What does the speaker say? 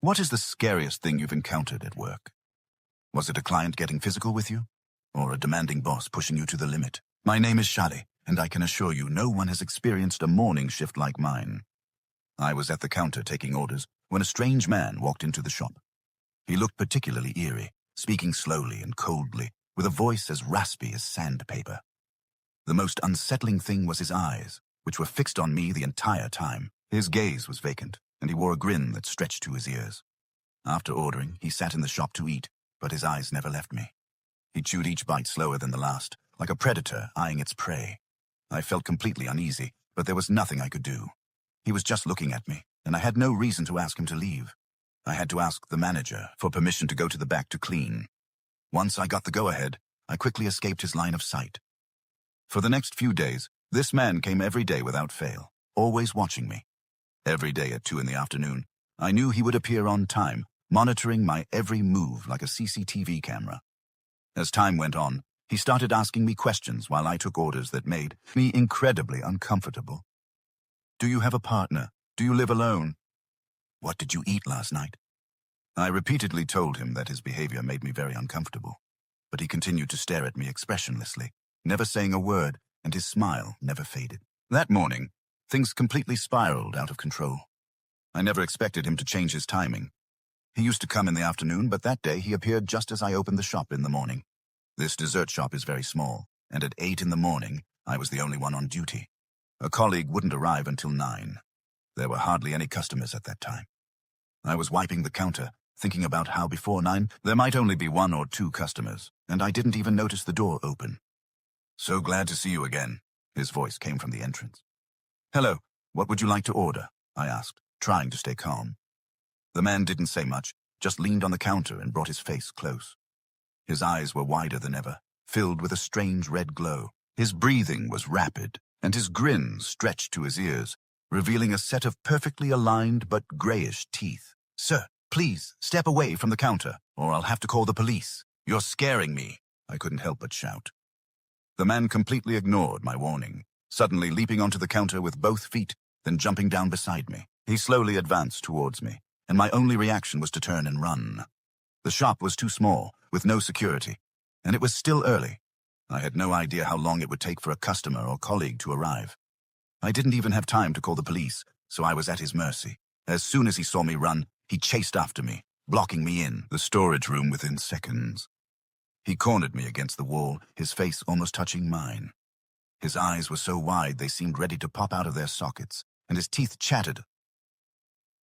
What is the scariest thing you've encountered at work? Was it a client getting physical with you? Or a demanding boss pushing you to the limit? My name is Shadi, and I can assure you no one has experienced a morning shift like mine. I was at the counter taking orders when a strange man walked into the shop. He looked particularly eerie, speaking slowly and coldly, with a voice as raspy as sandpaper. The most unsettling thing was his eyes, which were fixed on me the entire time. His gaze was vacant, and he wore a grin that stretched to his ears. After ordering, he sat in the shop to eat, but his eyes never left me. He chewed each bite slower than the last, like a predator eyeing its prey. I felt completely uneasy, but there was nothing I could do. He was just looking at me, and I had no reason to ask him to leave. I had to ask the manager for permission to go to the back to clean. Once I got the go-ahead, I quickly escaped his line of sight. For the next few days, this man came every day without fail, always watching me. Every day at 2 in the afternoon, I knew he would appear on time, monitoring my every move like a CCTV camera. As time went on, he started asking me questions while I took orders that made me incredibly uncomfortable. Do you have a partner? Do you live alone? What did you eat last night? I repeatedly told him that his behavior made me very uncomfortable, but he continued to stare at me expressionlessly, never saying a word, and his smile never faded. That morning, things completely spiraled out of control. I never expected him to change his timing. He used to come in the afternoon, but that day he appeared just as I opened the shop in the morning. This dessert shop is very small, and at 8 in the morning, I was the only one on duty. A colleague wouldn't arrive until 9. There were hardly any customers at that time. I was wiping the counter, thinking about how before 9, there might only be 1 or 2 customers, and I didn't even notice the door open. So glad to see you again, his voice came from the entrance. Hello, what would you like to order? I asked, trying to stay calm. The man didn't say much, just leaned on the counter and brought his face close. His eyes were wider than ever, filled with a strange red glow. His breathing was rapid, and his grin stretched to his ears, revealing a set of perfectly aligned but grayish teeth. Sir, please, step away from the counter, or I'll have to call the police. You're scaring me, I couldn't help but shout. The man completely ignored my warning, suddenly leaping onto the counter with both feet, then jumping down beside me. He slowly advanced towards me, and my only reaction was to turn and run. The shop was too small, with no security, and it was still early. I had no idea how long it would take for a customer or colleague to arrive. I didn't even have time to call the police, so I was at his mercy. As soon as he saw me run, he chased after me, blocking me in the storage room within seconds. He cornered me against the wall, his face almost touching mine. His eyes were so wide they seemed ready to pop out of their sockets, and his teeth chattered